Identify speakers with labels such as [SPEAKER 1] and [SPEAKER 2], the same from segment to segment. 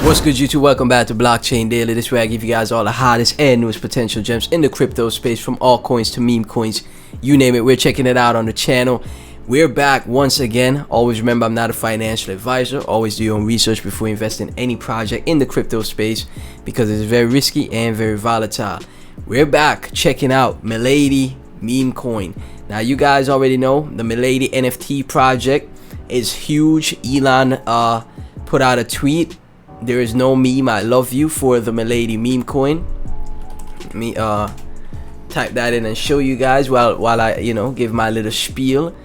[SPEAKER 1] What's good, YouTube? Welcome back to Blockchain Daily. This is where I give you guys all the hottest and newest potential gems in the crypto space, from altcoins to meme coins, you name it. We're checking it out on the channel. We're back once again. Always remember, I'm not a financial advisor. Always do your own research before you invest in any project in the crypto space, because it's very risky and very volatile. We're back checking out Milady meme coin. Now, you guys already know the Milady NFT project is huge. Elon put out a tweet. There is no meme I love you for the Milady meme coin. Let me type that in and show you guys while I give my little spiel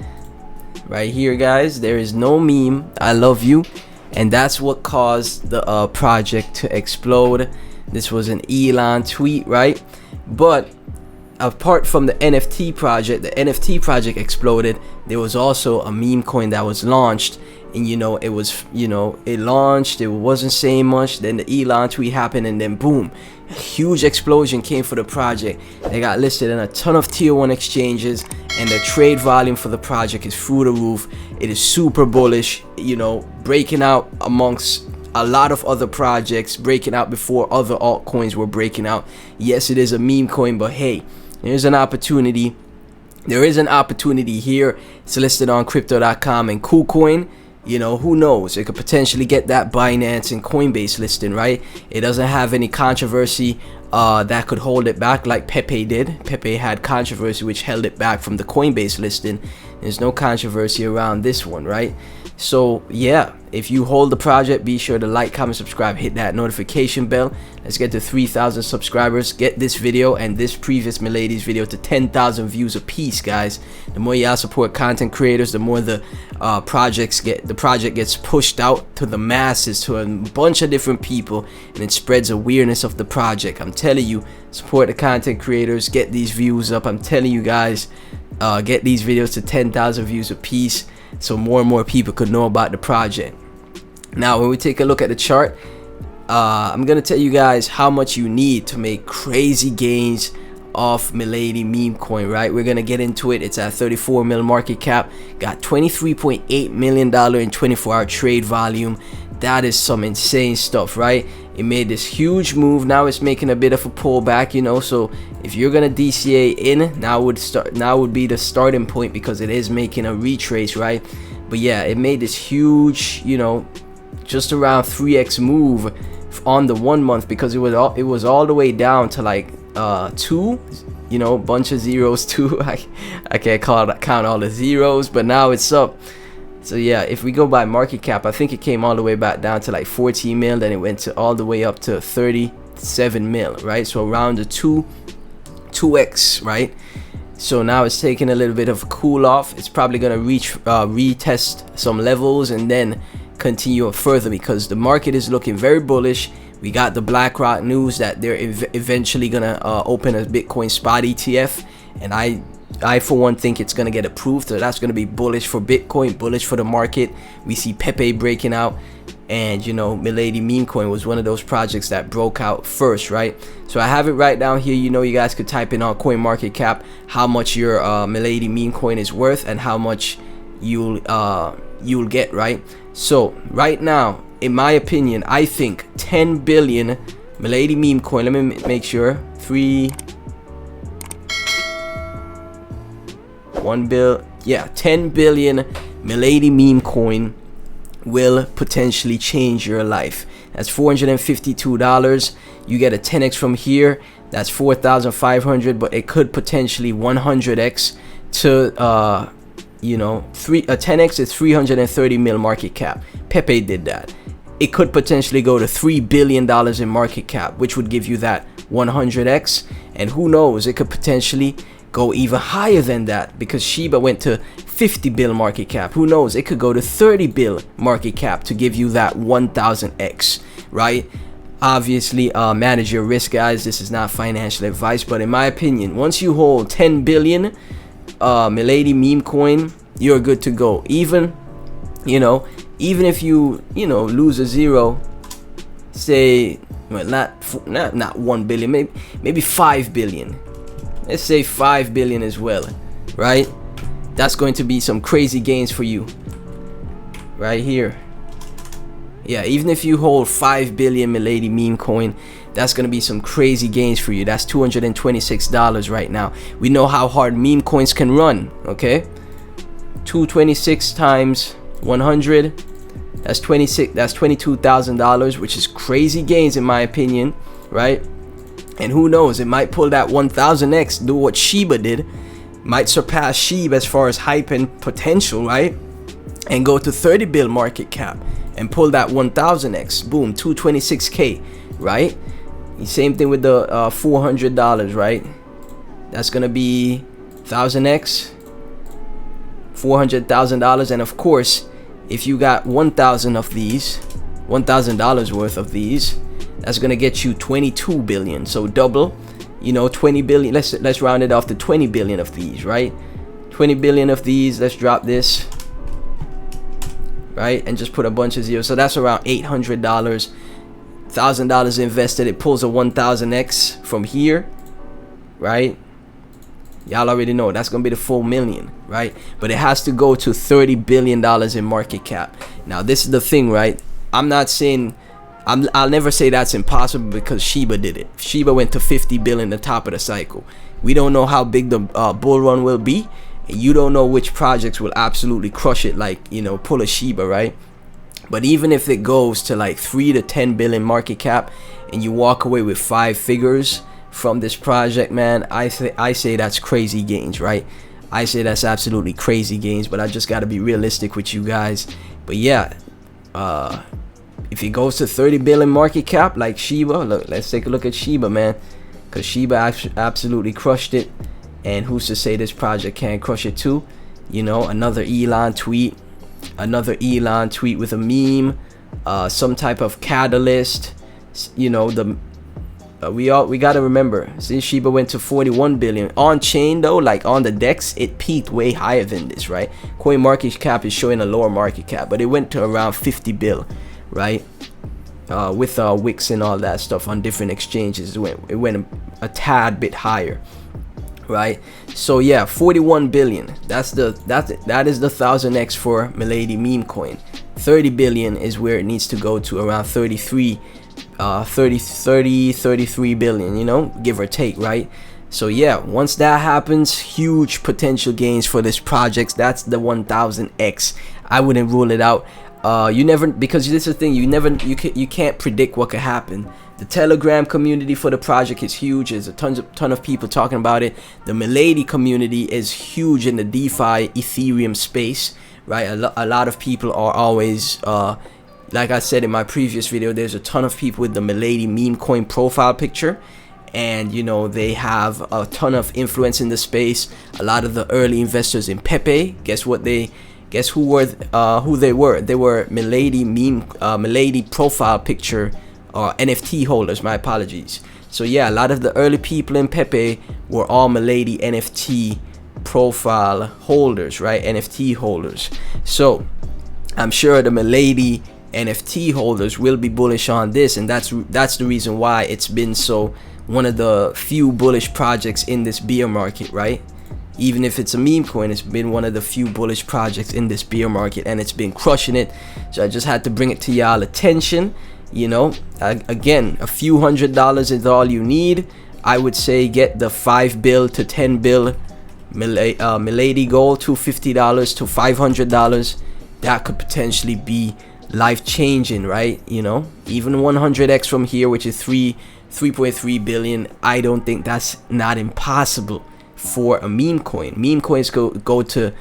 [SPEAKER 1] right here, guys. There is no meme I love you, and that's what caused the project to explode. This was an Elon tweet, right? But apart from the NFT project exploded, there was also a meme coin that was launched. And it launched, it wasn't saying much, then the Elon tweet happened, and then boom, a huge explosion came for the project. They got listed in a ton of tier 1 exchanges, and the trade volume for the project is through the roof. It is super bullish, breaking out amongst a lot of other projects, breaking out before other altcoins were breaking out. Yes, it is a meme coin, but hey, there's an opportunity. There is an opportunity here. It's listed on crypto.com and KuCoin. Who knows? It could potentially get that Binance and Coinbase listing, right? It doesn't have any controversy that could hold it back like Pepe did. Pepe had controversy which held it back from the Coinbase listing. There's no controversy around this one, right? So yeah, if you hold the project, be sure to like, comment, subscribe, hit that notification bell. Let's get to 3,000 subscribers. Get this video and this previous Milady's video to 10,000 views a piece, guys. The more y'all support content creators, the more the project gets pushed out to the masses, to a bunch of different people, and it spreads awareness of the project. I'm telling you, support the content creators, get these views up. I'm telling you guys, get these videos to 10,000 views a piece, so more and more people could know about the project. Now, when we take a look at the chart, I'm gonna tell you guys how much you need to make crazy gains off Milady meme coin, right? We're gonna get into it. It's at 34 mil market cap, got $23.8 million in 24-hour trade volume. That is some insane stuff, right? It made this huge move. Now it's making a bit of a pullback, so if you're gonna DCA in, now would be the starting point, because it is making a retrace, right? But yeah, it made this huge, just around 3x move on the 1 month, because it was all the way down to like 2, bunch of zeros too. I can't count all the zeros, but now it's up. So yeah, if we go by market cap, I think it came all the way back down to like 14 mil, then it went to all the way up to 37 mil, right? So around the 2x, right? So now it's taking a little bit of a cool off. It's probably gonna retest some levels and then continue up further, because the market is looking very bullish. We got the BlackRock news that they're eventually gonna open a Bitcoin spot ETF, and I for one think it's gonna get approved. So that's gonna be bullish for Bitcoin, bullish for the market. We see Pepe breaking out, and Milady meme coin was one of those projects that broke out first, right? So I have it right down here. You guys could type in on coin market cap how much your Milady meme coin is worth and how much you'll get, right? So right now, in my opinion, I think 10 billion Milady meme coin, let me make sure, 10 billion Milady meme coin will potentially change your life. That's $452. You get a 10x from here, that's 4,500, but it could potentially 100x to a 10x is 330 mil market cap. Pepe did that. It could potentially go to $3 billion in market cap, which would give you that 100x, and who knows, it could potentially go even higher than that, because Shiba went to 50 bill market cap. Who knows, it could go to 30 bill market cap to give you that 1000x, right? Obviously, manage your risk, guys. This is not financial advice, but in my opinion, once you hold 10 billion Milady meme coin, you're good to go. Even if you lose a zero, say, well, not 1 billion, maybe 5 billion. Let's say 5 billion as well, right? That's going to be some crazy gains for you right here. Yeah, even if you hold 5 billion Milady meme coin, that's gonna be some crazy gains for you. That's $226 right now. We know how hard meme coins can run, okay? 226 times 100, that's $22,000, which is crazy gains in my opinion, right? And who knows, it might pull that 1000x, do what Shiba did, might surpass Shiba as far as hype and potential, right? And go to 30 bill market cap and pull that 1000x, boom, 226k, right? Same thing with the $400, right? That's gonna be 1000x, $400,000. And of course, if you got 1,000 of these, $1,000 worth of these, that's gonna get you 22 billion. So double, you know, 20 billion. Let's round it off to 20 billion of these, right? 20 billion of these. Let's drop this, right? And just put a bunch of zeros. So that's around $800. $1,000 invested, it pulls a 1000x from here, right? Y'all already know that's gonna be the full million, right? But it has to go to $30 billion in market cap. Now this is the thing, right? I'm not saying, I'll never say that's impossible, because Shiba did it. Shiba went to 50 billion at the top of the cycle. We don't know how big the bull run will be, and you don't know which projects will absolutely crush it, like, you know, pull a Shiba, right? But even if it goes to like 3 to 10 billion market cap and you walk away with 5 figures from this project, man, I say that's crazy gains, right? I say that's absolutely crazy gains, but I just got to be realistic with you guys. But yeah, if it goes to 30 billion market cap like Shiba, look, let's take a look at Shiba, man, because Shiba absolutely crushed it. And who's to say this project can't crush it too? You know, another Elon tweet with a meme, some type of catalyst. You know, we gotta remember, since Shiba went to 41 billion on chain though, like on the DEX, it peaked way higher than this, right? Coin market cap is showing a lower market cap, but it went to around 50 bill, right? With Wix and all that stuff on different exchanges, it went a tad bit higher, right? So yeah, 41 billion, that is the 1000x for Milady meme coin. 30 billion is where it needs to go to, around 33 billion, you know, give or take, right? So yeah, once that happens, huge potential gains for this project. That's the 1000x. I wouldn't rule it out. You never, because this is the thing, you can't predict what could happen. The Telegram community for the project is huge. There's a ton of people talking about it. The Milady community is huge in the DeFi Ethereum space, right? A lot of people are always, like I said in my previous video, there's a ton of people with the Milady meme coin profile picture, and you know, they have a ton of influence in the space. A lot of the early investors in Pepe, guess who they were? They were Milady profile picture or NFT holders, my apologies. So yeah, a lot of the early people in Pepe were all Milady NFT profile holders, right? NFT holders. So I'm sure the Milady NFT holders will be bullish on this, and that's the reason why it's been so one of the few bullish projects in this bear market, right? Even if it's a meme coin, it's been one of the few bullish projects in this bear market, and it's been crushing it. So I just had to bring it to y'all attention. You know, again, a few $100s is all you need. I would say get the 5 bill to 10 bill Milady goal, $250 to $500. That could potentially be life changing, right? You know, even 100x from here, which is 3.3 billion. I don't think that's not impossible for a meme coin. Meme coins go to,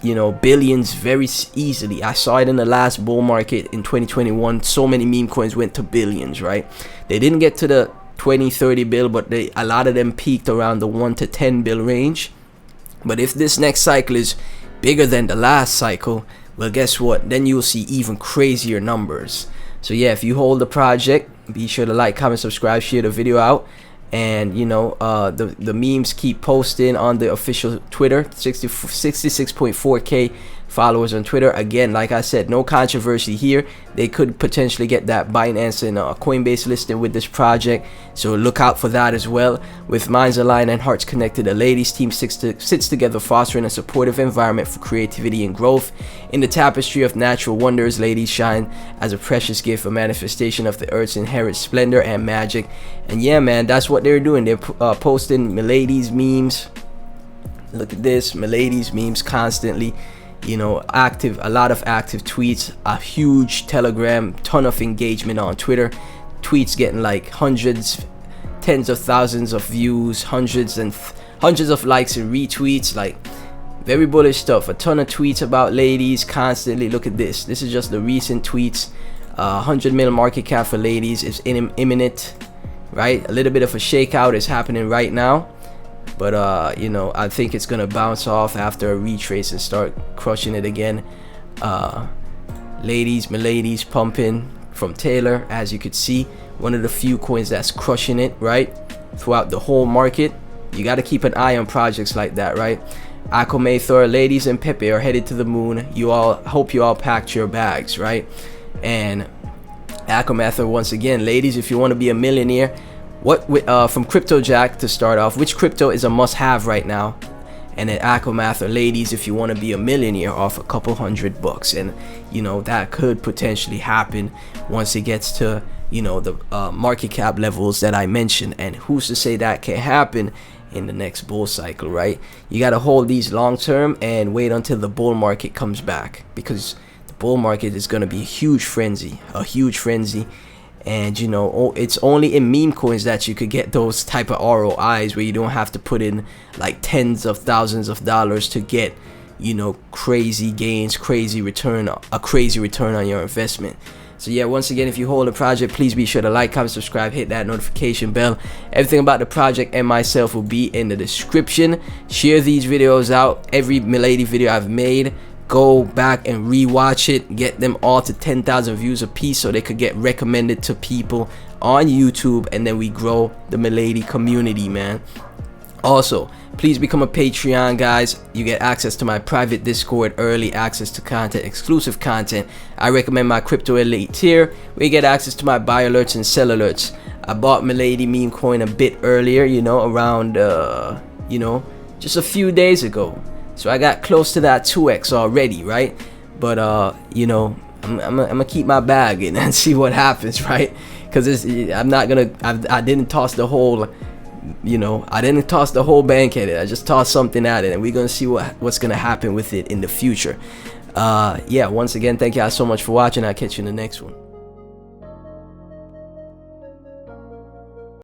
[SPEAKER 1] you know, billions very easily. I saw it in the last bull market in 2021. So many meme coins went to billions, right? They didn't get to the 20-30 bill, but a lot of them peaked around the 1 to 10 bill range. But if this next cycle is bigger than the last cycle, well, guess what? Then you'll see even crazier numbers. So yeah, if you hold the project, be sure to like, comment, subscribe, share the video out. And you know, the memes keep posting on the official Twitter. 66.4k followers on Twitter. Again, like I said, no controversy here. They could potentially get that Binance and Coinbase listing with this project, so look out for that as well. With minds aligned and hearts connected, the ladies team sits together, fostering a supportive environment for creativity and growth. In the tapestry of natural wonders, ladies shine as a precious gift, a manifestation of the earth's inherent splendor and magic. And yeah, man, that's what they're doing. They're posting Milady's memes. Look at this, Milady's memes constantly. You know, a lot of active tweets, a huge Telegram, ton of engagement on Twitter. Tweets getting like hundreds, tens of thousands of views, hundreds of likes and retweets. Like, very bullish stuff. A ton of tweets about ladies constantly. Look at this. This is just the recent tweets. 100 mil market cap for ladies is imminent, right? A little bit of a shakeout is happening right now. But you know, I think it's gonna bounce off after a retrace and start crushing it again. Miladies pumping from Taylor, as you could see, one of the few coins that's crushing it, right, throughout the whole market. You got to keep an eye on projects like that, right? Akomathor, ladies, and Pepe are headed to the moon. Hope you all packed your bags, right? And Akomathor, once again, ladies, if you want to be a millionaire, from Crypto Jack to start off, which crypto is a must-have right now? And then Akomathor, ladies, if you want to be a millionaire off a couple $100, and you know that could potentially happen once it gets to, you know, the market cap levels that I mentioned. And who's to say that can happen in the next bull cycle, right? You got to hold these long term and wait until the bull market comes back, because the bull market is going to be a huge frenzy. And you know, it's only in meme coins that you could get those type of ROIs where you don't have to put in like tens of thousands of dollars to get, you know, crazy gains, a crazy return on your investment. So yeah, once again, if you hold a project, please be sure to like, comment, subscribe, hit that notification bell. Everything about the project and myself will be in the description. Share these videos out. Every Milady video I've made, go back and rewatch it, get them all to 10,000 views a piece so they could get recommended to people on YouTube, and then we grow the Milady community, man. Also, please become a Patreon, guys. You get access to my private Discord, early access to content, exclusive content. I recommend my Crypto Elite tier, where you get access to my buy alerts and sell alerts. I bought Milady meme coin a bit earlier, you know, around you know, just a few days ago. So I got close to that 2x already, right? But you know, I'm gonna keep my bag in and see what happens, right? Because I didn't toss the whole, you know, I didn't toss the whole bank at it. I just tossed something at it, and we're gonna see what's gonna happen with it in the future. Yeah, once again, thank you all so much for watching. I'll catch you in the next one.